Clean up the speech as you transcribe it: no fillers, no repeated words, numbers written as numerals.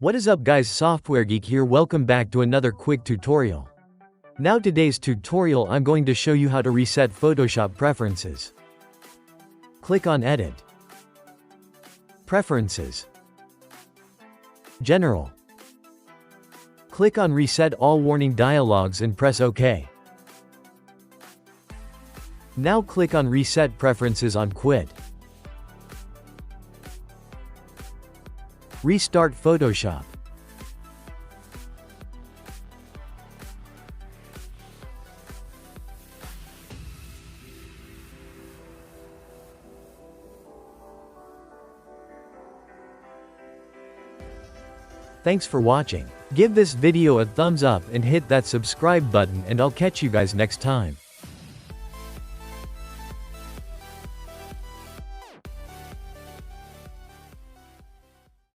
What is up guys, SoftwareGeek here, welcome back to another quick tutorial. Now today's tutorial I'm going to show you how to reset Photoshop preferences. Click on Edit, Preferences, General. Click on Reset All Warning Dialogues and press OK. Now click on Reset Preferences on Quit. Restart Photoshop. Thanks for watching. Give this video a thumbs up and hit that subscribe button, and I'll catch you guys next time.